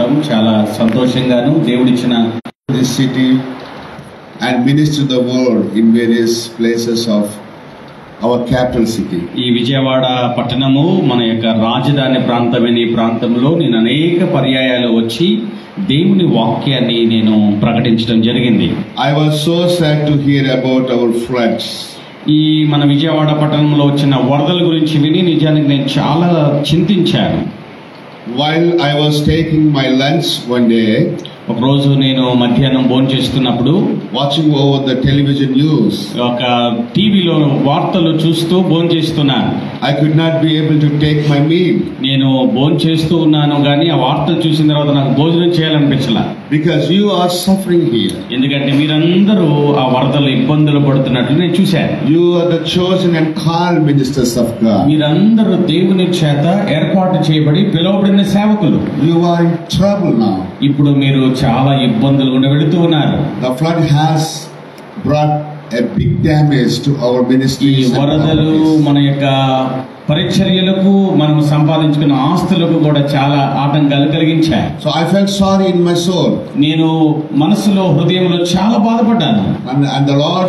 చాలా సంతోషంగాను దేవుడిచ్చిన this city and minister the word in various places of our capital city. ఈ విజయవాడ పట్టణము మన యొక్క రాజధాని ప్రాంతమైన ఈ ప్రాంతంలో నేను అనేక పర్యాయాలు వచ్చి దేవుని వాక్యాన్ని నేను ప్రకటించడం జరిగింది. I was so sad to hear about our floods. ఈ మన విజయవాడ పట్టణంలో వచ్చిన వరదల గురించి విని నిజానికి నేను చాలా చింతించాను. While I was taking my lunch one day, ఒక రోజు నేను మధ్యాహ్నం భోజనం చేస్తున్నప్పుడు watching over the television news, ఒక టీవీలో వార్తలు చూస్తూ భోజనం చేస్తున్నాను. I could not be able to take my meal. నేను భోజనం చేస్తూ ఉన్నాను కానీ ఆ వార్తలు చూసిన తర్వాత నాకు భోజనం చేయాలనిపించలా. Because you are suffering here. ఎందుకంటే మీరందరూ ఆ వరదలు ఇబ్బందులు పడుతున్నట్లు నేను చూశాను. You are the chosen and called ministers of God. మీరందరూ దేవుని చేత ఏర్పాటు చేయబడి పిలువబడిన సేవకులు. You are in trouble now. ఇప్పుడు మీరు చాలా ఇబ్బందులు గుండా వెళుతూ ఉన్నారు. The flood has brought a big damage to our ministry. ఈ వరదలు మన యొక్క పరిచర్యలకు మనం సంపాదించుకున్న ఆస్తులకు కూడా చాలా ఆటంకాలు కలిగించాయి. So I felt sorry in my soul. నేను మనసులో హృదయంలో చాలా బాధపడ్డాను. And the Lord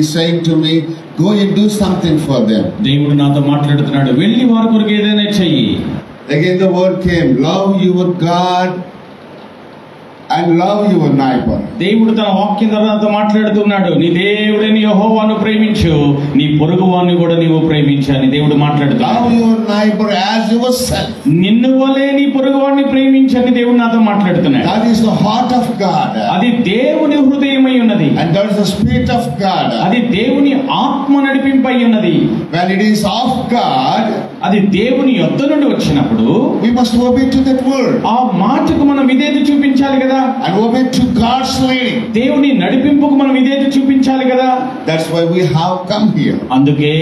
is saying to me, go and do something for them. దేవుడు నాతో మాట్లాడుతున్నాడు, వెళ్ళి వారి కొరకు ఏదైనా చెయ్యి. Again the word came, love your God and love your neighbor. దేవుడు తన వాక్యం ద్వారా నాతో మాట్లాడుతున్నాడు, నీ దేవుడైన యెహోవాను ప్రేమించు, నీ పొరుగువాన్ని కూడా నీవు ప్రేమించు అని దేవుడు మాట్లాడుతున్నాడు. Love your neighbor as yourself. నిన్ను వలే నీ పొరుగువాన్ని ప్రేమించు అని దేవుడు నాతో మాట్లాడుతున్నాడు. That is the heart of God. అది దేవుని హృదయమై ఉన్నది. And that is the spirit of God. అది దేవుని ఆత్మ నడిపింపై ఉన్నది. When it is of God, అది దేవుని యొద్ద నుండి వచ్చినప్పుడు we must obey to that word. ఆ మాటకు మనం విధేయత చూపించాలి కదా. And obey to God's leading. దేవుని నడిపింపుకు మనం విధేయత చూపించాలి కదా. That's why we have come here. అందుకే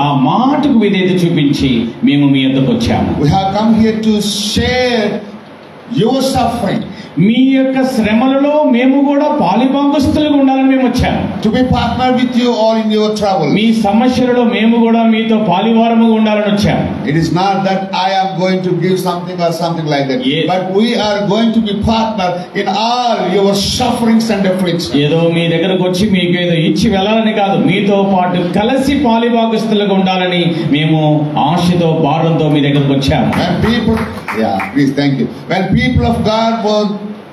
ఆ మాటకు విధేయత చూపించి మేము మీ యొద్దకు వచ్చాము. We have come here to share your suffering. మీ యొక్క శ్రమలలో మేము కూడా పాలిభాగస్తులుగా ఉండాలని మేము వచ్చాము. To be partner with you all in your trouble. మీ సమస్యలలో మేము కూడా మీతో పాలివారముగా ఉండాలని వచ్చాము. It is not that I am going to give something or something like that. Yes. But we are going to be partner in all your sufferings and afflictions. ఏదో మీ దగ్గరకు వచ్చి మీకు ఏదో ఇచ్చి వెళ్ళాలని కాదు, మీతో పాటు కలిసి పాలిభాగస్తులుగా ఉండాలని మేము ఆశతో భారంతో మీ దగ్గరకు వచ్చాము. When people, please, thank you. When people of God were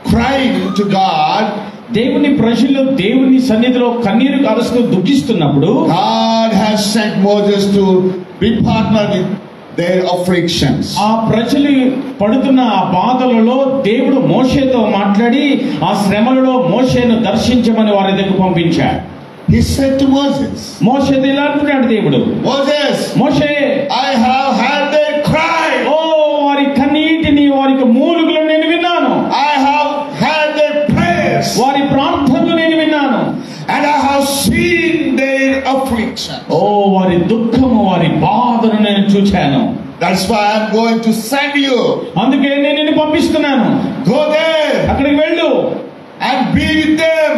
crying to God, దేవుని ప్రజలు దేవుని సన్నిధిలో కన్నీరు కారుస్తూ దుఃఖిస్తున్నప్పుడు God has sent Moses to be partner with their afflictions. ఆ ప్రజలు పడుతున్న ఆ బాధలలో దేవుడు మోషేతో మాట్లాడి ఆ శ్రమలలో మోషేను దర్శించమని వారి దగ్గరకు పంపించాడు. He said to Moses, మోషేతో ఇలా అంటున్నాడు దేవుడు, Moses, Moshe, I have heard their cry. ఓ వారి కన్నీటిని వారికి మూలుగులను నేను విన్నాను. I have heard their prayers. వారి ప్రార్థనలు నేను విన్నాను. And I have seen their affliction. ఓ వారి దుఃఖము వారి బాధను నేను చూశాను. That's why I'm going to send you. అందుకే నేను నిన్ను పంపిస్తున్నాను. Go there అక్కడికి వెళ్ళు, and be with them.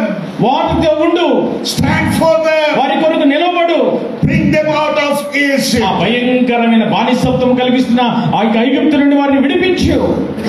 వారితో ఉండు, Stand for them. వారి కొరకు నిలబడు. Bring them out of Egypt. ఆ భయంకరమైన బానిసత్వం కలిగిస్తున్న ఆ ఐగుప్తు నుండి వారిని విడిపించు.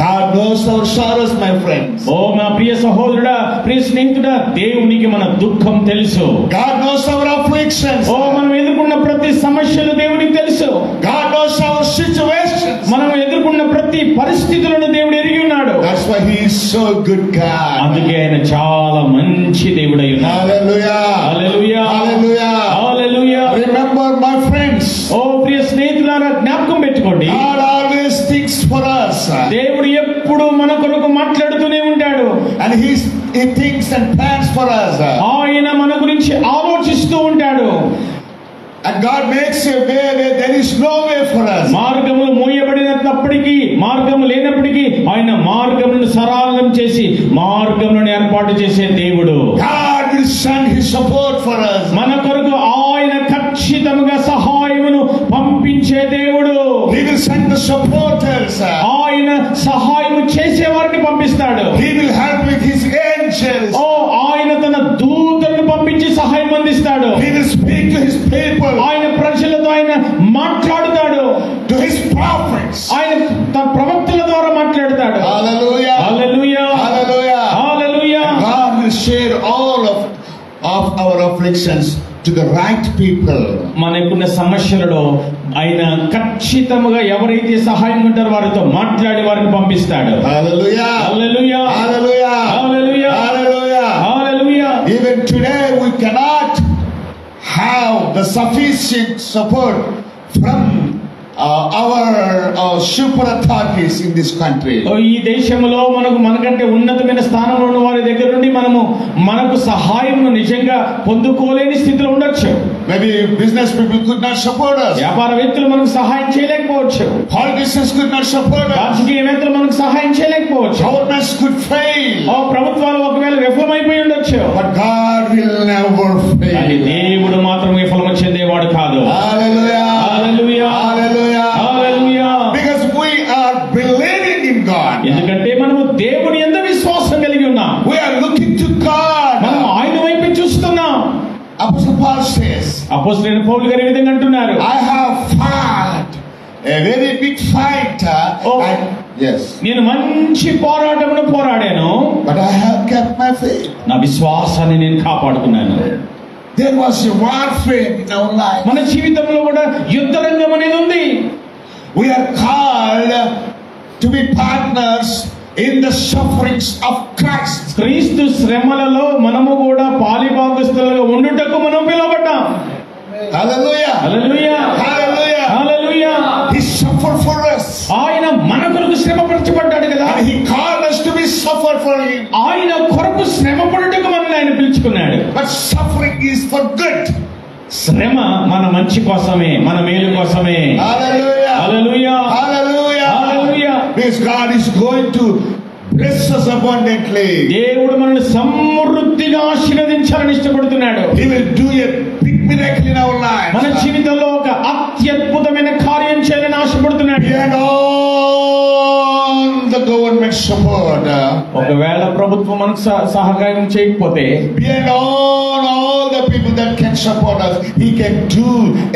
God knows our sorrows, my friends. ఓ నా ప్రియ సహోదరుడా, ప్రియ స్నేహితుడా, దేవునికి మన దుఃఖం తెలుసు. God knows our afflictions. ఓ మనం ఎదుర్కొన్న ప్రతి సమస్యలు దేవునికి తెలుసు. God knows our situations. మనం ఎదుర్కొన్న ప్రతి పరిస్థితులను దేవుడు ఎరిగి ఉన్నాడు. That's why He is so good God. అందుకే ఆయన చాలా మంచి దేవుడై ఉన్నాడు. Hallelujah. Hallelujah, Hallelujah. Hallelujah. Remember, my friends. ఓ ప్రియ స్నేహితులారా, జ్ఞాపకం పెట్టుకోండి, God always thinks for us. దేవుడు ఎప్పుడు మన కొరకు మాట్లాడుతూనే ఉంటాడు. And He thinks and plans for us. ఆయన మన గురించి ఆలోచిస్తూ ఉంటాడు. And God makes a way where there is no way for us. మార్గములు మూయబడినప్పటికీ, మార్గము లేనప్పటికీ ఆయన మార్గములను సరళం చేసి మార్గములను ఏర్పాటు చేసే దేవుడు. God will send His support for us. మన కొరకు ఆయన ఖచ్చితంగా సహాయమును పంపించే దేవుడు. He will send the supporters. ఆయన సహాయము చేసే వారిని పంపిస్తాడు. He will help with His angels. ఓ ఆయన తన దూతలను పంపించి సహాయం అందిస్తాడు. He will speak to His people. ఆయన ప్రజలతో ఆయన మాట్లాడుతాడు. To His prophets. ఆయన తన ప్రవక్తల ద్వారా మాట్లాడతాడు. Hallelujah. Hallelujah. our afflictions to the right people. మనకున్న సమస్యలలో ఆయన ఖచ్చితంగా ఎవరైతే సహాయం ఉంటారో వారితో మాట్లాడి వారిని పంపిస్తాడు. Hallelujah. Hallelujah. Hallelujah. Hallelujah. Hallelujah. Hallelujah. Even today we cannot have the sufficient support from our super authorities in this country. ఈ దేశంలో మనకంటే ఉన్నతమైన స్థానంలో ఉన్న వారి దగ్గర నుండి మనకు సహాయం నిజంగా పొందుకోలేని స్థితిలో ఉండొచ్చు. Maybe business people could not support us. వ్యాపారవేత్తలు మనకు సహాయం చేయలేకపోవచ్చు. Politicians could not support us. రాజకీయవేత్తలు మనకు సహాయం చేయలేకపోవచ్చు. Governments could fail. ప్రభుత్వాలు ఒకవేళ విఫలమైపోయి ఉండొచ్చు. But God will never fail. దేవుడు మాత్రం విఫలం చెందేవాడు కాదు. Hallelujah. Hallelujah. Hallelujah. Hallelujah. Because we are believing in God. ఎందుకంటే మనము దేవుని యందు విశ్వాసం కలిగి ఉన్నాం. We are looking to God. మనం ఆయన వైపు చూస్తున్నాం. Apostle Paul says, అపోస్తలుడైన పౌలు గారు ఈ విధంగా అంటున్నారు, I have fought a very big fight. Yes. నేను మంచి పోరాటమును పోరాడాను. But I have kept my faith. నా విశ్వాసాన్ని నేను కాపాడుకున్నాను. There was a warfare in our life. మన జీవితంలో కూడా యుద్ధ రంగం అనేది ఉంది. We are called to be partners in the sufferings of Christ. క్రీస్తు శ్రమలలో మనము కూడా పాలిభాగస్తులుగా ఉండుటకు మనం పిలువబడ్డాం. Hallelujah. Hallelujah. Hallelujah. Hallelujah. He suffered for us. ఆయన మన కొరకు శ్రమపరచబడ్డాడు కదా. And he called us to be suffered for him. ఆయన కొరకు శ్రమపడుటకు మనల్ని ఆయన పిలుచుకున్నాడు. But suffering is for good. శ్రమ మన మంచి కోసమే, మన మేలు కోసమే. Hallelujah. Hallelujah. Hallelujah. Hallelujah. Because God is going to bless us abundantly. దేవుడు మనల్ని సమృద్ధిగా ఆశీర్వదించాలని ఇష్టపడుతున్నాడు. He will do a big miracle in our lives. మన జీవితంలో ఒక అత్యద్భుతమైన కార్యం చేయాలని ఆశపడుతున్నాడు. Beyond all the government support. ఒకవేళ ప్రభుత్వం మనకు సహాయం చేయకపోతే, Beyond all the people that can support us, He can do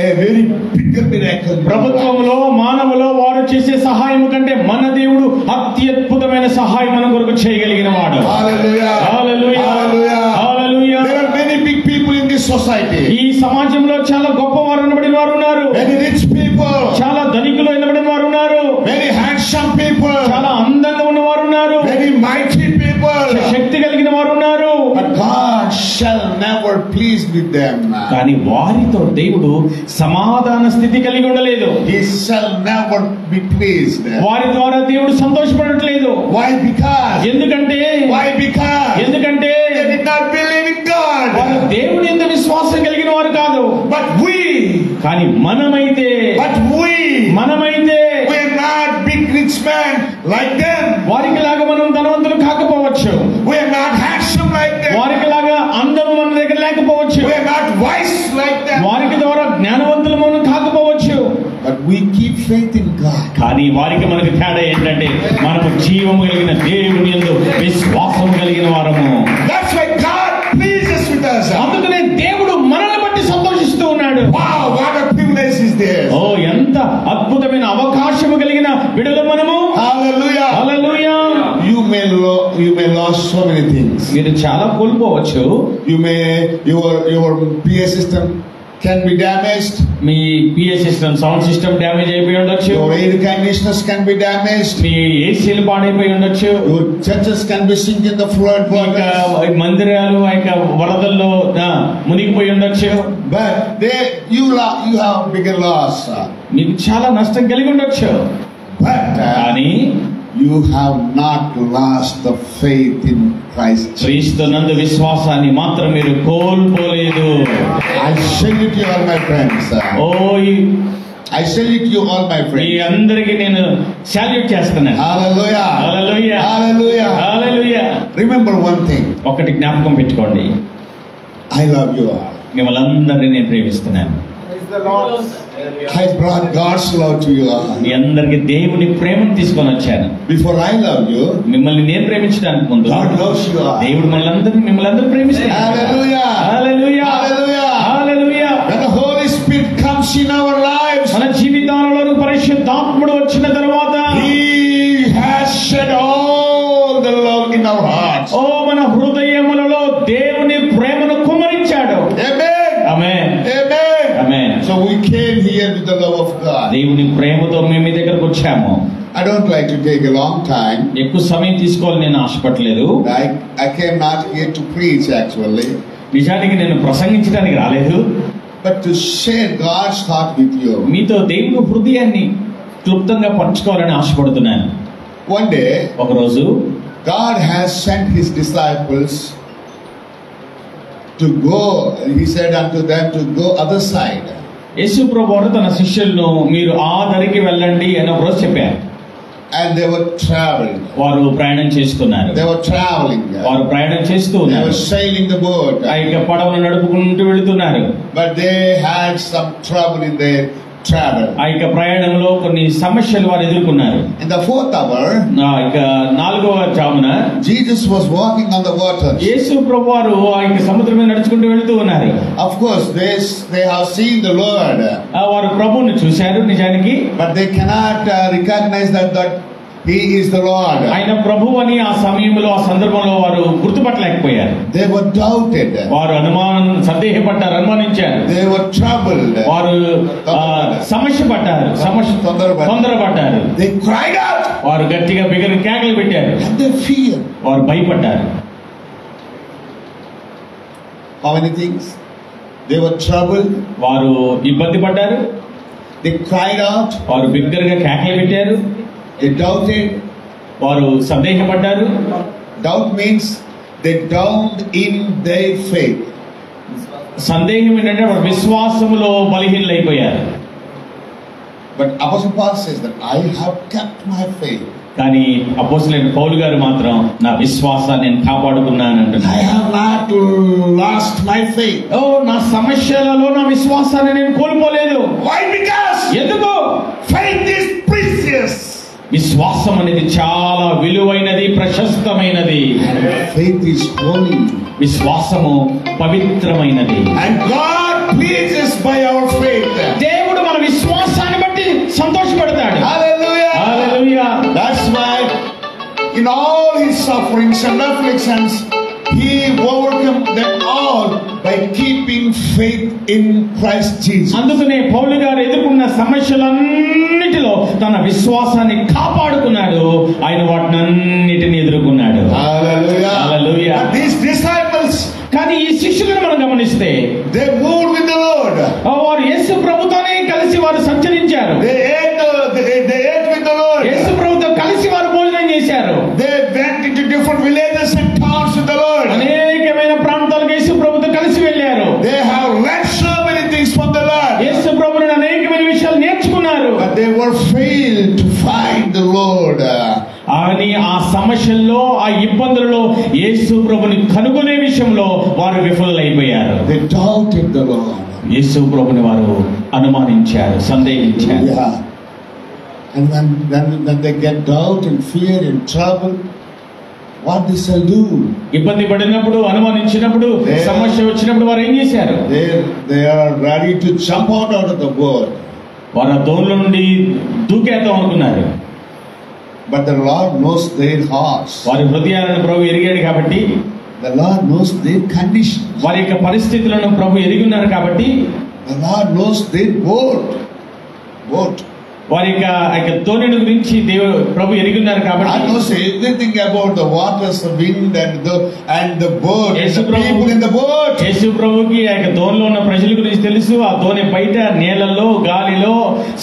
a very bigger miracle. ప్రభుత్వంలో మానవులో వారు చేసే సహాయం కంటే మన దేవుడు అత్యద్భుతమైన సహాయం మన కొరకు చేయగలిగిన వాడు. Hallelujah. Hallelujah. Hallelujah. Hallelujah. There are many big people in this society. ఈ సమాజంలో చాలా గొప్పవారు అనబడిన వారు ఉన్నారు. Many rich people. చాలా ధనికులు అనబడిన వారు ఉన్నారు. Many handsome people. చాలా అందంగా ఉన్నవారు ఉన్నారు. Many mighty people. శక్తి కలిగిన వారు ఉన్నారు. But God shall never please with them. కానీ వారితో దేవుడు సమాధాన స్థితి కలిగి ఉండలేదు. He shall never be pleased. వారి ద్వారా దేవుడు సంతోషపడట్లేదు. Why? Because. ఎందుకంటే Why? Because. ఎందుకంటే They did not believe in God. వారు దేవుని యందు విశ్వాసం కలిగిన వారు కాదు. But we. కానీ మనమైతే We are not big rich men like them. వారికి లాగా మనం ధనవంతులు కాకపోవచ్చు. We are not handsome like them. వారికి లాగా అందం మన దగ్గర లేకపోవచ్చు. We are not wise like them. వారికి ద్వారా జ్ఞానవంతులు మనం కాకపోవచ్చు. But we keep faith in God. కానీ వారికి మనకి తేడా ఏంటంటే మనము జీవము కలిగిన దేవుని యందు విశ్వాసం కలిగిన వారము. That's why God pleases with us. అందుకనే దేవుడు మనల్ని బట్టి సంతోషిస్తూ ఉన్నాడు. Wow, what a privilege is this. ఓ ఎంత అద్భుతమైన అవకాశము కలిగిన బిడ్డలు మనము. Hallelujah. Hallelujah. You may lose so many things. మీరు చాలా కోల్పోవచ్చు. Your PA system can be damaged. Me PA system, sound system damage అయిపోయి ఉండొచ్చు. Your air conditioners can be damaged. మీ ఏసీలు పాడైపోయి ఉండొచ్చు. Your churches can be sink in the flood waters. మందిరాలు వరదల్లో మునిగిపోయి ఉండొచ్చు. But you have bigger loss. మీకు చాలా నష్టం కలిగి ఉండొచ్చు. But కానీ you have not lost the faith in Christ. క్రీస్తు నందు విశ్వాసాన్ని మాత్రం మీరు కోల్పోలేదు. I salute you all my friends. I salute you all my friends. మీ అందరికీ నేను సాల్యూట్ చేస్తున్నాను. Hallelujah. హల్లెలూయా. Hallelujah. హల్లెలూయా. Remember one thing. ఒకటి జ్ఞాపకం పెట్టుకోండి. I love you all. మిమ్మల్ని అందరినీ నేను ప్రేమిస్తున్నాను. I brought God's love to you all. మీ అందరికి దేవుని ప్రేమను తీసుకొని వచ్చాను. Before I love you, మిమ్మల్ని నేను ప్రేమించడానికి ముందు God loves you all. దేవుడు మిమ్మల్ని అందరూ ప్రేమిస్తాడు. Hallelujah. Hallelujah. Hallelujah. Hallelujah. When the Holy Spirit comes in our lives, మన జీవితాలలో పరిశుద్ధాత్ముడు వచ్చిన తర్వాత He has shed all the love in our hearts. మన హృదయములలో దేవుని ప్రేమను కుమ్మరించాడు. here with the love of God. దేవుని ప్రేమతో మేము మీ దగ్గరకు వచ్చాము. I don't like to take a long time. ఎక్కువ సమయం తీసుకోవాలని నేను ఆశపడలేదు. I came not here to preach actually, నిజానికి నేను ప్రసంగించడానికి రాలేదు, but to share God's thought with you. మీతో దేవుని హృదయాన్ని క్లుప్తంగా పంచుకోవాలని ఆశపడుతున్నాను. One day, ఒకరోజు God has sent His disciples to go. He said unto them to go other side. యేసు ప్రభువు తన శిష్యులను మీరు ఆ దరికి వెళ్ళండి అని ఒకరోజు చెప్పారు. And they were traveling. వారు ప్రయాణం చేస్తున్నారు. They were traveling. వారు ప్రయాణం చేస్తూ They ఉన్నారు. were sailing the boat. ఆ యొక్క పడవను నడుపుకుంటూ వెళుతున్నారు. But they had some trouble in their travel. ఆ యొక్క ప్రయాణంలో కొన్ని సమస్యలు వారు ఎదుర్కొన్నారు. In the 4th hour, ఇక 4వ జామున Jesus was walking on the water. యేసు ప్రభువారు ఆ యొక్క సముద్రం మీద నడుచుకుంటూ వెళుతూ ఉన్నారు. Of course, they have seen the Lord, వారు ప్రభువుని చూశారు నిజానికి, but they cannot recognize that He is the Lord. ఆయన ప్రభువు అని ఆ సమయంలో ఆ సందర్భంలో వారు గుర్తుపట్టలేకపోయారు. They were doubted. వారు సందేహపడ్డారు, అనుమానించారు. They were troubled. వారు సమస్య పడ్డారు, తొందరపడ్డారు. They cried out. వారు గట్టిగా బిగ్గర కేకలు పెట్టారు. And they feared. వారు భయపడ్డారు. How many things? They were troubled. వారు ఇబ్బంది పడ్డారు. They cried out. వారు బిగ్గరగా కేకలు పెట్టారు. They doubted. వారు సందేహపడ్డారు. Doubt means they doubted in their faith. సందేహం ఏంటంటే వారు విశ్వాసములో బలహీనలైపోయారు. But Apostle Paul says that I have kept my faith. కానీ అపోస్తలుడైన పౌలు గారు మాత్రం నా విశ్వాసాన్ని నేను కాపాడుకున్నాను అంటున్నారు. I have not lost my faith. నా సమస్యలలో నా విశ్వాసాన్ని నేను కోల్పోలేదు. Why? Because ఎందుకు? faith is precious. విశ్వాసం అనేది చాలా విలువైనది, ప్రశస్తమైనది. Faith is holy. విశ్వాసము పవిత్రమైనది. And God pleases by our faith. దేవుడు మన విశ్వాసాన్ని బట్టి సంతోషపడతాడు. Hallelujah. Hallelujah. That's why in all His sufferings and afflictions He overcame them all by keeping faith in Christ Jesus. అందుకనే పౌలు గారు ఎదుర్కొన్న సమస్యలన్నిటిలో తన విశ్వాసాన్ని కాపాడుకున్నాడు. ఆయన వాటినన్నిటిని ఎదుర్కొన్నాడు. Hallelujah. Hallelujah. But these disciples, కానీ ఈ శిష్యులను మనం గమనిస్తే they moved with the Lord. వారు యేసు ప్రభుతోనే కలిసి వారు సంచరించారు. They ate with the Lord. యేసు ప్రభుతో కలిసి వారు భోజనం చేశారు. They went into different villages and towns with the Lord. అనేకమైన ప్రాంతాలకు యేసు ప్రభుతో కలిసి వెళ్ళారు. They have learned so many things from the Lord. యేసు ప్రభుని అనేకమైన విషయాలు నేర్చుకున్నారు. But they were failed to find the Lord. అని ఆ సమస్యల్లో, ఆ ఇబ్బందులలో యేసు ప్రభుని కనుగొనే విషయంలో వారు విఫలమైపోయారు. They doubted the Lord. యేసు ప్రభుని వారు అనుమానించారు, సందేహించారు. Yeah. And when they get doubt and fear and trouble, what they shall do? ఇబ్బంది పడినప్పుడు, అనుమానించినప్పుడు, సమస్య వచ్చినప్పుడు వారు ఏం చేశారు? They are ready to jump out of the boat. వారు దోణిలో నుండి దూకేద్దాం అనుకున్నారు. But the Lord knows their hearts. వారి హృదయాలను ప్రభు ఎరిగాడు కాబట్టి, The Lord knows their condition. వారి యొక్క పరిస్థితులను ప్రభు ఎరిగి ఉన్నారు కాబట్టి, The Lord knows their boat. వారి యొక్క దోణిని గురించి ప్రభు ఎరిగి ఉన్నారు కాబట్టి, God knows everything about the waters, the wind, and the boat, and the people in the boat. యేసు ప్రభుకి ఆ యొక్క దోణిలో ఉన్న ప్రజల గురించి తెలుసు. ఆ దోణి బయట నేలలో, గాలిలో,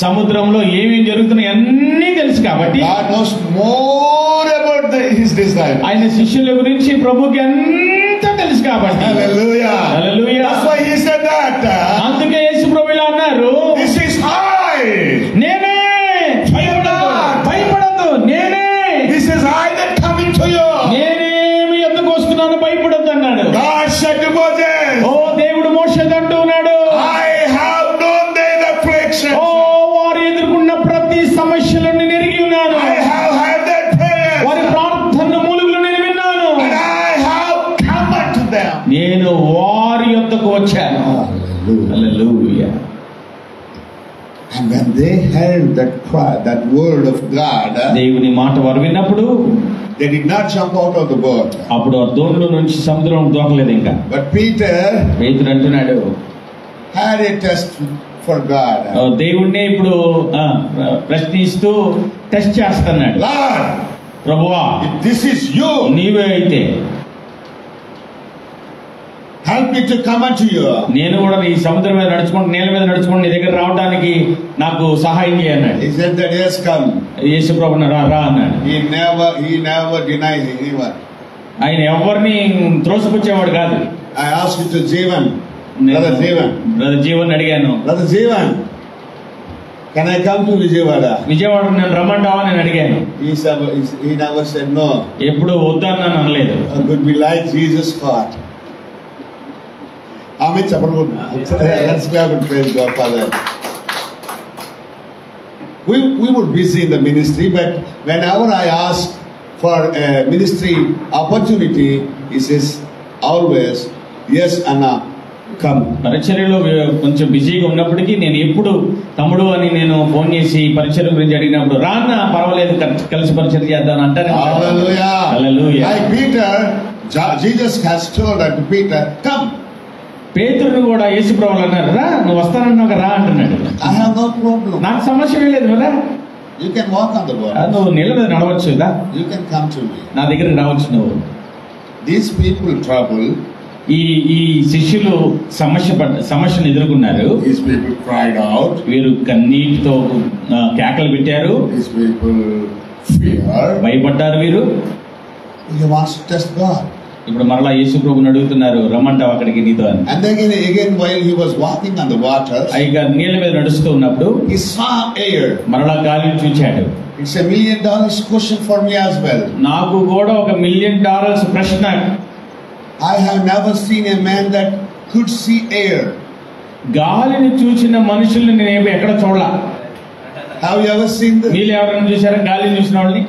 సముద్రంలో ఏమేమి జరుగుతున్నాయి అన్నీ తెలుసు కాబట్టి, God knows more about His disciples. ఆయన శిష్యుల గురించి ప్రభుకి అంతా తెలుసు కాబట్టి. Hallelujah. Hallelujah. That's why He said that. అందుకే యేసు ప్రభు ఇలా అన్నారు, This is I. నేనే, భయపడద్దు, నేనే. This is I that coming to you. నేనే మీ యొద్దకు వస్తున్నాను, భయపడద్దు అన్నాడు. God said to Moses, దేవుడు మోషేతో అంటూ ఉన్నాడు, I have known their afflictions. వారు ఎదుర్కొన్న ప్రతి సమస్యలను నేను ఎరిగి ఉన్నాను. I have heard their prayers. వారి ప్రార్థన మూలుగులు నేను విన్నాను. And I have come unto them. నేను వారి యొద్దకు వచ్చాను. హల్లెలూయా. And when they heard that cry, that word of God, దేవుని మాట వారు విన్నప్పుడు they did not jump out of the boat. అప్పుడు ఆ దోణిలో నుంచి సముద్రం దూకలేదు ఇంకా. But Peter పేతురు అంటున్నాడు, had a test for God. దేవుణ్ణి ఇప్పుడు ప్రశ్నిస్తూ టెస్ట్ చేస్తున్నాడు. Lord, ప్రభువా, if this is you, నీవే అయితే help me to come unto you. నేను కూడా ఈ సముద్రం మీద నడుచుకుంటూ నీళ్ళ మీద నడుచుకుంటూ నీ దగ్గర రావడానికి నాకు సహాయం చేయన్నాడు. He said that yes, come. యేసు ప్రభువుని రా అన్నాడు. He never denied anyone. ఆయన ఎవరిని త్రోసిపుచ్చేవాడు కాదు. I asked you to Jeevan, brother Jeevan అడిగాను, brother Jeevan, can I come to Vijayawada? Vijayawada నేను రమ్మంటావా నేను అడిగాను. He never said no. ఎప్పుడు వద్దన్నాను అనలేదు. Could be like Jesus' heart. Amen. Let's clap and praise God, Father. We were busy in the ministry, but whenever I ask for a ministry opportunity, he says always, yes, Anna, come. పరిచర్యలో కొంచెం బిజీగా ఉన్నప్పటికీ నేను ఎప్పుడు తమ్ముడు అని నేను phone చేసి పరిచర్య గురించి అడిగినప్పుడు రాన్న పర్వాలేదు కలిసి పరిచర్య చేద్దాం అంటాను. Hallelujah. Hallelujah. Like Peter, Jesus has told unto Peter, come. పేతురుని కూడా యేసు ప్రభువు అన్నారు, రా నువ్వు వస్తానన్నాక రా అంటున్నాడు. I have no problem. నాకు సమస్య లేదు రా, You can walk on the water. నువ్వు నీళ్ళ మీద నడవచ్చు రా, You can come to me. నా దగ్గరికి రావచ్చు నువ్వు. These people trouble. ఈ శిష్యులు సమస్యను ఎదుర్కొన్నారు. These people cried out. వీరు కన్నీటితో కేకలు పెట్టారు. These people fear. భయపడ్డారు వీరు. He wants to test God. ఇప్పుడు మరలా యేసు ప్రభువుని అడుగుతున్నారు, రమ్మంటావు అక్కడికి నీతో అని. And again while he was walking on the water, ఇక నీళ్ళ మీద నడుస్తూ ఉన్నప్పుడు he saw air. మరలా గాలిని చూచాడు. It's $1 million question for me as well. నాకు కూడా ఒక $1 million ప్రశ్న. I have never seen a man that could see air. గాలిని చూసిన మనుషుల్ని నేను ఎక్కడ చూడలా. Have you ever seen this? మీరు ఎవరైనా చూసారా గాలిని చూసిన వాళ్ళని?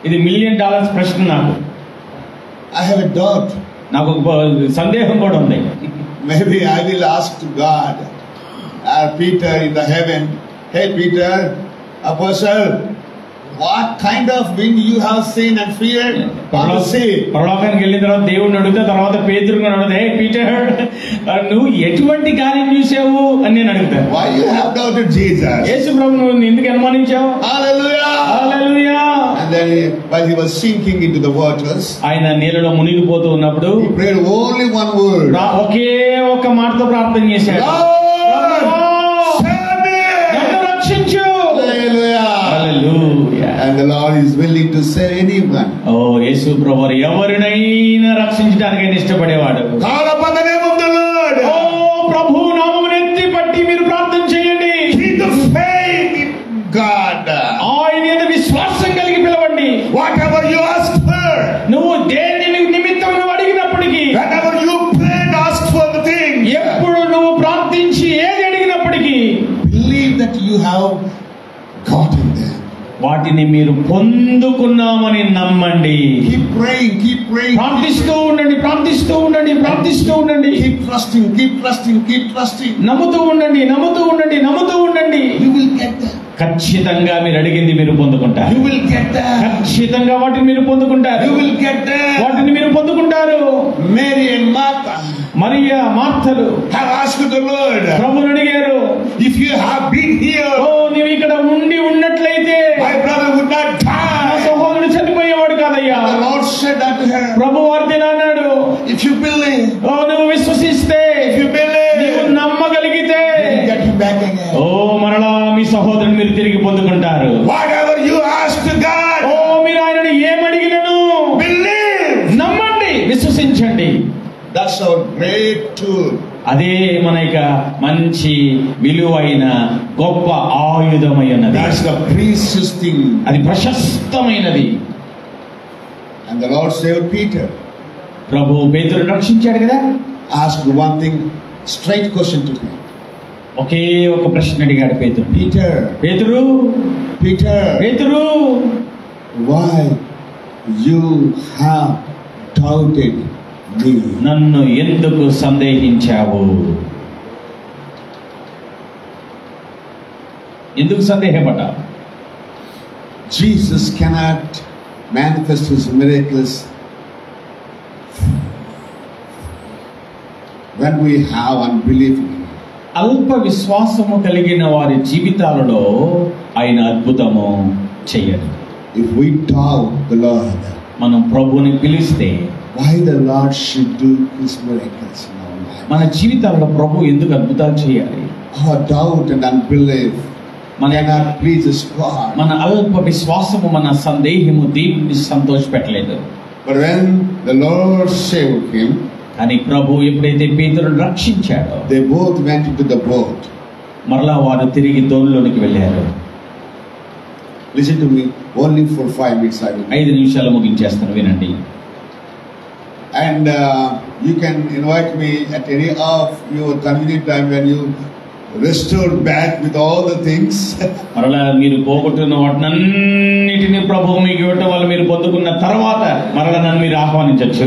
ఇది $1 million ప్రశ్న. నాకు I have a doubt. నాకు సందేహం కూడా ఉంది. Maybe I will ask to God, Peter in the heaven, hey Peter, apostle, what kind of wind you have seen and feared on the sea? పరలోకానికి వెళ్ళిన తర్వాత దేవుడిని అడిగితే తర్వాత పేతురుని అడిగితే, హే పీటర్, నువ్వు ఎటువంటి గాలిని చూసావు అని నేను అడుగుతాను. Why you have doubted Jesus? యేసు ప్రభు నువ్వు ఎందుకు అనుమానించావు? Hallelujah. Hallelujah. And then while he was sinking into the waters, ఆయన నీళ్ళలో మునిగిపోతూ ఉన్నప్పుడు he prayed only one word. ఒకే ఒక మాటతో ప్రార్థన చేశాడు, Save me. నన్ను రక్షించు. Hallelujah. Hallelujah. And the Lord is willing to save anyone. ఓ యేసు ప్రభు ఎవరినైనా రక్షించడానికి ఇష్టపడేవాడు. Call upon the name of the Lord. ఓ ప్రభు నామమును ఎత్తి పట్టి మీరు ప్రార్థన చేయండి. Keep the faith in God. ఆయన యందు విశ్వాసం కలిగి పిలవండి. Whatever you ask for, నువ్వు దేని నిమిత్తం నువ్వు అడిగినప్పటికీ, whenever you pray and ask for the thing, ఎప్పుడు నువ్వు ప్రార్థించి ఏది అడిగినప్పటికీ believe that you have gotten them. వాటిని మీరు పొందుకున్నామని నమ్మండి. Keep praying, keep praying. ప్రార్థిస్తూ ఉండండి, ప్రార్థిస్తూ ఉండండి, ప్రార్థిస్తూ ఉండండి. Keep trusting, keep trusting, keep trusting. నమ్ముతూ ఉండండి, నమ్ముతూ ఉండండి, నమ్ముతూ ఉండండి. You will get them. ఖచ్చితంగా మీరు అడిగింది మీరు పొందుకుంటారు. You will get them. ఖచ్చితంగా వాటిని మీరు పొందుకుంటారు. You will get them. వాటిని మీరు పొందుకుంటారు. Mary and Martha Mariya మార్తలు have asked the Lord, ప్రభువుని అడిగారు, if you have been here, ఓ నీవు ఇక్కడ ఉన్నట్లయితే my brother would not నా die. సహోదరుడు చనిపోయేవాడు కాదయ్యా. The Lord said unto her, ప్రభు వార్తేనా అన్నాడు, if you believe, ఓ నువ్వు విశ్వసిస్తే, if you believe, నీవు నమ్మగలిగితే, you will get him back again. ఓ మరలా మీ సహోదరుని మీరు తిరిగి పొందుకుంటారు. Whatever you ask to God, ఓ మీరు ఆయనను ఏమడిగినను believe. నమ్మండి, విశ్వసించండి. That's our great tool. అదే మన యొక్క మంచి విలువైన గొప్ప ఆయుధమై ఉన్నది. That's the precious thing. అది ప్రశస్తమైనది. And the Lord saved Peter. ప్రభు పేతురుని రక్షించాడు కదా. Asked one thing, straight question to him. ఒకే ఒక ప్రశ్న అడిగాడు పేతురు. Peter, పేతురు, Peter, పేతురు, why you have doubted me? నన్ను ఎందుకు సందేహించావు? ఎందుకు సందేహపడ్డావు? Jesus cannot manifest his miracles when we have unbelief in him. అల్ప విశ్వాసము కలిగిన వారి జీవితాలలో ఆయన అద్భుతము చేయడు. If we doubt the Lord, మనం ప్రభువుని పిలిస్తే why the Lord should do His miracles in our life? మన జీవితాల్లో ప్రభు ఎందుకు అద్భుతాలు చేయాలి? Our doubt and unbelief cannot please God. మన అల్ప విశ్వాసము, మన సందేహము దేవుని సంతోషపెట్టలేదు. But when the Lord saved him, కానీ ప్రభు ఎప్పుడైతే పేతురును రక్షించాడో they both went into the boat. మరలా వారు తిరిగి దోణిలోనికి వెళ్ళారు. Listen to me, only for 5 minutes I will. 5 నిమిషాలు ముగించేస్తాను, వినండి. And you can invite me at any of your convenient time when you restore back with all the things. మరలా మీరు పోగొట్టుకున్న వాటినన్నిటిని ప్రభు మీకు ఇవ్వటం వల్ల మీరు పొందుకున్న తర్వాత మరలా నన్ను మీరు ఆహ్వానించవచ్చు.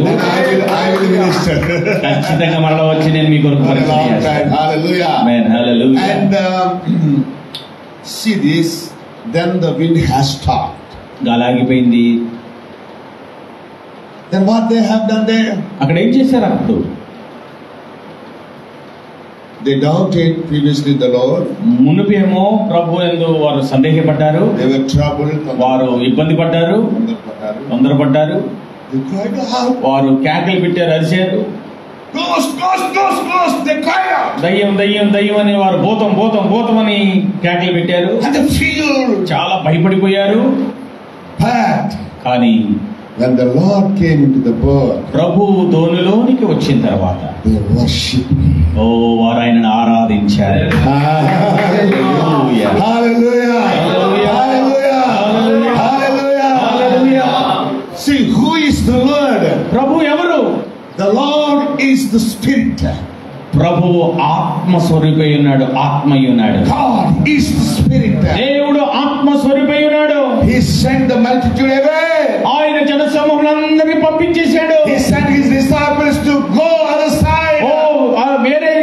I will minister. ఖచ్చితంగా మరలా వచ్చి నేను మీ కొరకు పరిచయం చేస్తాను. Hallelujah. Amen. Hallelujah. And see this, then the wind has stopped. గాలాగిపోయింది. Then what they have done there? అక్కడ ఏం చేశారు? అప్పుడు They doubted previously the Lord. మునుపేమో ప్రభు యందు వారు సందేహపడ్డారు, They were troubled. వారు ఇబ్బంది పడ్డారు, తొందరపడ్డారు. They cried out. వారు కేకలు పెట్టారు, అరిచారు. Ghost, ghost, ghost, ghost. They cried out. దయ్యం దయ్యం దయ్యం అని వారు భూతం భూతం భూతం అని కేకలు పెట్టారు. And they feared. చాలా భయపడిపోయారు. But కానీ when the Lord came into the boat, ప్రభు దోణిలోనికి వచ్చిన తర్వాత they worshiped Him. వారు ఆయనను ఆరాధించారు. Hallelujah. Hallelujah. Hallelujah. Hallelujah. Hallelujah. See, who is the Lord? ప్రభు ఎవరు? The Lord is the Spirit. ప్రభువు ఆత్మ స్వరూపై ఉన్నాడు, ఆత్మై ఉన్నాడు. God is the Spirit. దేవుడు ఆత్మ స్వరూపై ఉన్నాడు. He sent the multitude away. ఆయన జన సమూహాలందరినీ పంపించేశాడు. He sent His disciples to go other side. వేరే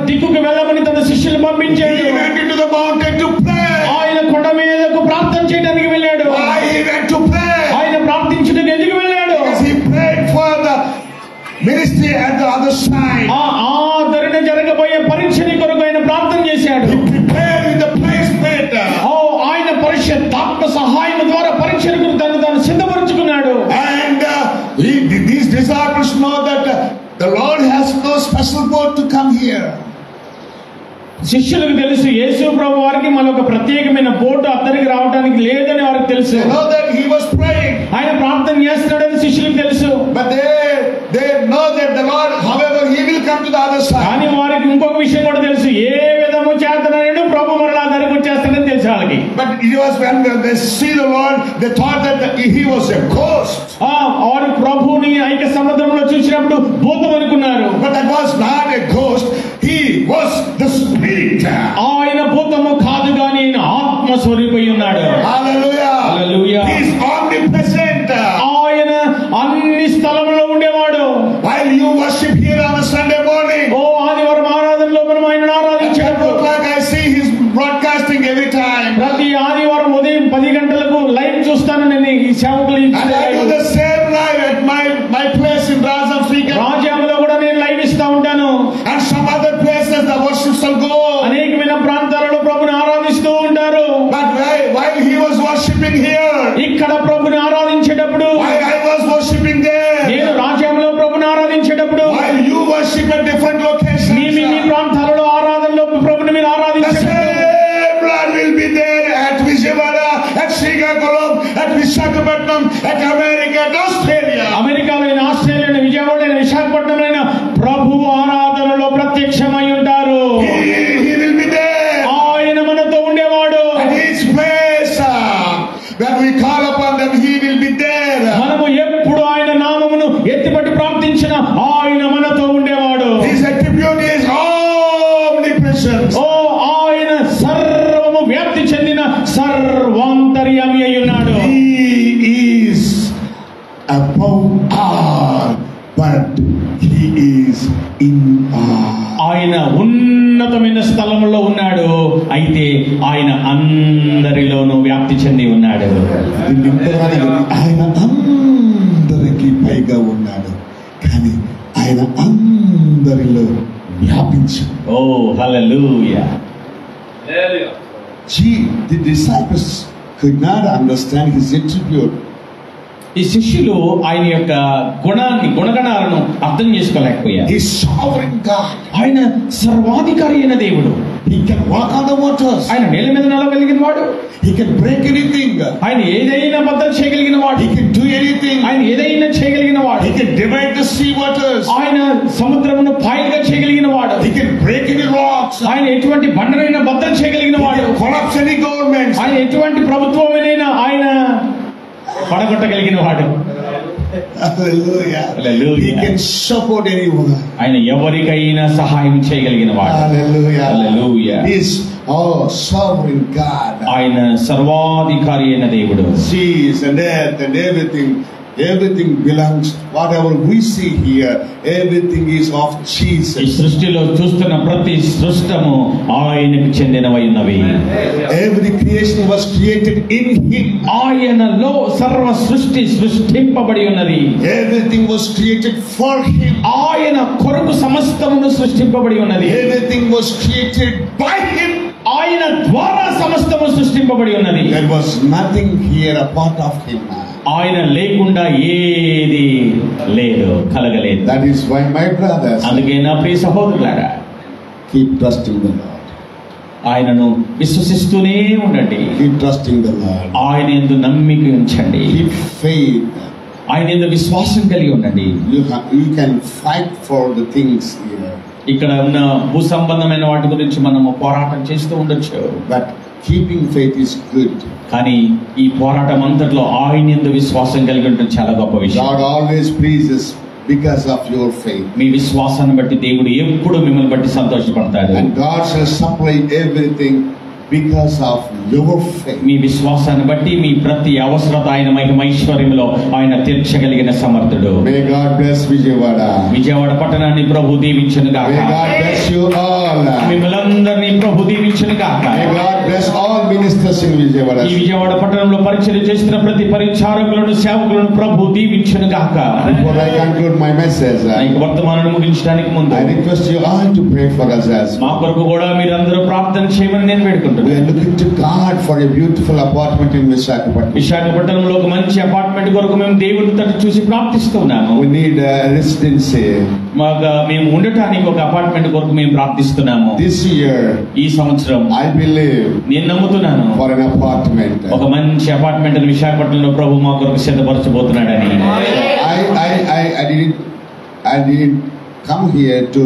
దిక్కుకు వెళ్ళమని తన శిష్యులు పంపించాడు. He went into the mountain to pray. ఆయన కొండ మీదకు ప్రార్థన చేయడానికి వెళ్ళాడు. Why he went to pray? ఆయన ప్రార్థించడానికి ఎందుకు వెళ్ళాడు? Because he prayed for the ministry at the other side. ఆదరణ జరగబోయే పరీక్షని కొరకు ఆయన ప్రార్థన చేశాడు. He prepared with the praise spirit. ఆయన పరిశుద్ధాత్మ సహాయం ద్వారా పరీక్షలకు తాను సిద్ధపరుచుకున్నాడు. And these disciples know that the Lord has no special boat to come here. శిష్యులకు తెలుసు, యేసు ప్రభు వారికి మరొక ప్రత్యేకమైన బోటు అద్దరికి రావడానికి లేదని వారికి తెలుసు. They know that he was praying. ఆయన ప్రార్థన చేస్తున్నాడని శిష్యులకు తెలుసు. But they know that the Lord, however, he will come to the other side. కానీ వారికి ఇంకొక విషయం కూడా తెలుసు, ఏ విధము చేతనైనా ప్రభు మరలా అద్దరికి వచ్చేస్తాడని తెలుసు వాళ్ళకి. But it was when they see the Lord, they thought that he was a ghost. వారు ప్రభువుని ఐక్య సముద్రంలో చూసినప్పుడు భూతం అనుకున్నారు. But that was not a ghost. He was the Spirit. ఆయన భూతము కాదు కానీ ఆయన ఆత్మ స్వరూపై ఉన్నాడు. Hallelujah. Hallelujah. He is omnipresent. ఆయన అన్ని స్థలములో ఉండేవాడు. While you worship here on a Sunday morning, ఆదివారం ఆరాధనలో మనం ఆయనను ఆరాధించాడు. I see his broadcasting every time. ప్రతి ఆదివారం ఉదయం 10 గంటలకు లైవ్ చూస్తాను నేను ఈ సేవకులు. And I do the same live at my place in Rajamfrika. రాజ్యాంగంలో కూడా నేను లైవ్ ఇస్తా ఉంటాను. And some other places the worship shall go. అనేకమైన ప్రాంతాలలో ప్రభుని ఆరాధిస్తూ ఉంటారు. But while he was worshiping here, ఇక్కడ ప్రభుని ఆరాధించేటప్పుడు, while I was worshiping there, నేను రాజ్యాంగంలో ప్రభుని ఆరాధించేటప్పుడు, while you worship at different locations, మీ ప్రాంతాలలో ఆరాధనలో ప్రభుని మీరు ఆరాధించేటప్పుడు, Lord will be there at Vijayawada, at Srikakulam, at Visakhapatnam, at America, at Australia. అమెరికాలో, ఆస్ట్రేలియా, విజయవాడ, విశాఖపట్నంలో ప్రభు ఆరాధనలో ప్రత్యక్షమై ఉంటారు. He will be there. ఆయన మనతో ఉండేవాడు. At each place when we call upon them, he will be there. మనము ఎప్పుడు ఆయన నామమును ఎత్తిపట్టి ప్రార్థించిన ఆయన మనతో ఉండేవాడు. His attribute is omnipresence. ఆయన సర్వము వ్యాప్తి చెందిన సర్వాంతర్యామి అయి ఉన్నాడు. He is above all, but he is in all. ఆయన ఉన్నతమైన స్థలంలో ఉన్నాడు, అయితే ఆయన అందరిలోనూ వ్యాప్తి చెంది ఉన్నాడు. ఆయన అందరికీ పైగా ఉన్నాడు, కానీ ఆయన అందరిలో వ్యాపించు. Oh, hallelujah. The disciples could not understand his attribute. ఈ శిష్యులు ఆయన యొక్క గుణగణాలను అర్థం చేసుకోలేకపోయారు. He's sovereign God. ఆయన సర్వాధికారి అయిన దేవుడు. He can walk on the waters. ఆయన నేల మీద నడవగలిగిన వాడు. He can break anything. ఆయన ఏదైనా బద్దలు చేయగలిగిన వాడు. He can do anything. ఆయన ఏదైనా చేయగలిగిన వాడు. He can divide the sea waters. ఆయన సముద్రమును పాయలుగా చేయగలిగిన వాడు. He can break any rocks. ఆయన ఎటువంటి బండనైనా బద్దలు చేయగలిగిన He వాడు. can collapse any government. ఆయన ఎటువంటి ప్రభుత్వమైనా ఆయన పడగొట్టగలిగిన వాడు. Hallelujah. Hallelujah. He can support anyone. ఆయన ఎవరికైనా సహాయం చేయగలిగిన వాడు. Hallelujah. Hallelujah. He is sovereign God. ఆయన సర్వాధికారి అయిన దేవుడు. Seas and earth and everything belongs. Whatever we see here, everything is of ఈ Jesus. సృష్టిలో చూస్తున్న ప్రతి సృష్టము ఆయనకు చెందినవై ఉన్నవి. Every creation was created in Him. ఆయనలో సర్వ సృష్టి సృష్టింపబడి ఉన్నది. Everything was created for Him. ఆయన కొరకు సమస్తమును సృష్టింపబడి ఉన్నది. Everything was created by Him. ఆయన ద్వారా సమస్తము సృష్టింపబడి ఉన్నది. There was nothing here apart of Him. ఆయన లేకుండా ఏది లేదు, కలగలేదు. That is why, my brothers, అందుకే నా ప్రియ సహోదరులారా, keep trusting the Lord. ఆయనను విశ్వసిస్తూనే ఉండండి. Keep trusting the Lord. ఆయన యందు నమ్మిక ఉంచండి. Keep faith. ఆయన యందు విశ్వాసం కలిగి ఉండండి. You can fight for the things here. ఇక్కడ ఉన్న భూ సంబంధమైన వాటి గురించి మనము పోరాటం చేస్తూ ఉండొచ్చు. But keeping faith is good. కానీ ఈ పోరాటం అంతట్లో ఆయన యందు విశ్వాసం కలిగి ఉండడం చాలా గొప్ప విషయం. God always pleases because of your faith. మీ విశ్వాసాన్ని బట్టి దేవుడు ఎప్పుడు మిమ్మల్ని బట్టి సంతోషపడతాడు. And God shall supply everything because of your faith. మీ విశ్వాసాన్ని బట్టి మీ ప్రతి అవసరత ఆయన మహిమైశ్వర్యములో ఆయన తీర్చగలిగిన సమర్థుడు. May God bless Vijayawada. Vijayawada పట్టణాన్ని ప్రభు దీవించును గాక. May God bless you all. మిమ్మల్ందరినీ ప్రభు దీవించును గాక. May God bless all ministers in Vijayawada. ఈ విజయవాడ పట్టణంలో పరిచర్య చేస్తున్న ప్రతి పరిచారకులను సేవకులను ప్రభు దీవించును గాక. Before I conclude my message, ఈ వర్తమానాన్ని ముగించడానికి ముందు I request you all to pray for us as well. మా కొరకు కూడా మీరందరూ ప్రార్థన చేయమని నేను వేడుకుంటున్నాను. We are looking to God for a beautiful apartment in Visakhapatnam. విశాఖపట్నంలో ఒక మంచి అపార్ట్మెంట్ కొరకు మేము దేవుని తట్టు చూసి ప్రార్థిస్తున్నాము. We need a residency. మేము ఉండటానికి ఒక అపార్ట్మెంట్ కొరకు మేము ప్రార్థిస్తున్నాము. This year, ఈ సంవత్సరం I believe, నేను నమ్ముతున్నాను for an apartment. ఒక మంచి అపార్ట్మెంట్ విశాఖపట్నంలో ప్రభు మా కొరకు సిద్ధపరచబోతున్నాడని. I didn't come here to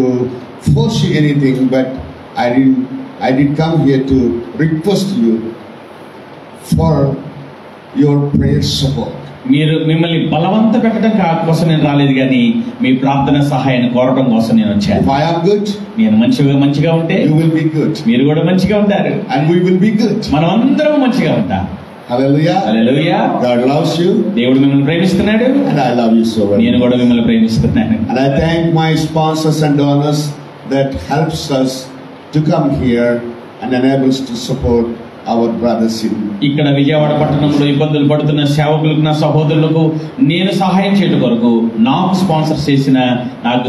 force you anything, but I did come here to request you for your prayer support. మీరు మిమ్మల్ని బలవంత పెట్టడం కోసం నేను రాలేదు, కానీ మీ ప్రార్థన సహాయాన్ని కోరడం కోసం నేను వచ్చాను. If I am good, నేను మంచిగా ఉంటే you will be good. మీరు కూడా మంచిగా ఉంటారు. And we will be good. మనం అందరం మంచిగా ఉంటాం. Hallelujah. Hallelujah. God loves you. దేవుడు మిమ్మల్ని ప్రేమిస్తున్నాడు. And I love you so very నేను much. కూడా మిమ్మల్ని ప్రేమిస్తున్నాను. And I thank my sponsors and donors that helps us to come here and enables to support our brothers in. ఇక్కడ విజయవాడ పట్టణంలో ఇబ్బందులు పడుతున్న సేవకులకు, నా సహోదరులకు నేను సహాయం చేయడం కొరకు నాకు స్పాన్సర్ చేసిన, నాకు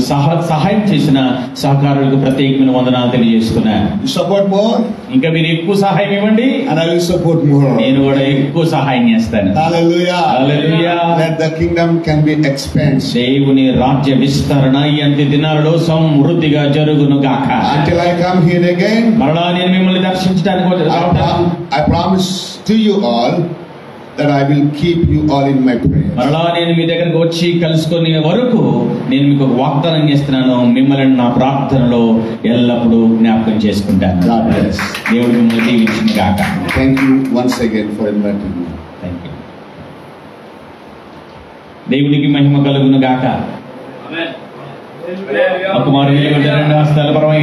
సహాయం చేసిన సహకారులకు ప్రత్యేకమైన వందనాలు తెలియజేస్తున్నాను. You support more, ఇంకా మీరు ఎక్కువ సహాయం ఇవ్వండి, and I will support more. నేను కూడా ఎక్కువ సహాయం చేస్తాను. Hallelujah. Hallelujah. That the kingdom can be expanded. దేవుని రాజ్య విస్తరణ ఈ అంత్య దినాలలో సమృద్ధిగా జరుగును గాక. Until I come here again, మరలా నేను మిమ్మల్ని దర్శించడానికి I promise to you all that I will keep you all in my prayer. మరలా నేను మీ దగ్గరకు వచ్చి కలుసుకునే వరకు నేను మీకు ఒక వాగ్దానం చేస్తున్నాను, మిమ్మల్ని నా ప్రార్థనలో ఎల్లప్పుడూ జ్ఞాపకం చేసుకుంటాను. God bless. దేవుడు మిమ్మల్ని దీవించును గాక. Thank you once again for inviting me. Thank you. దేవునికి మహిమ కలుగును గాక. ఒక మారు నిలబడి రెండు హస్తాల పరమై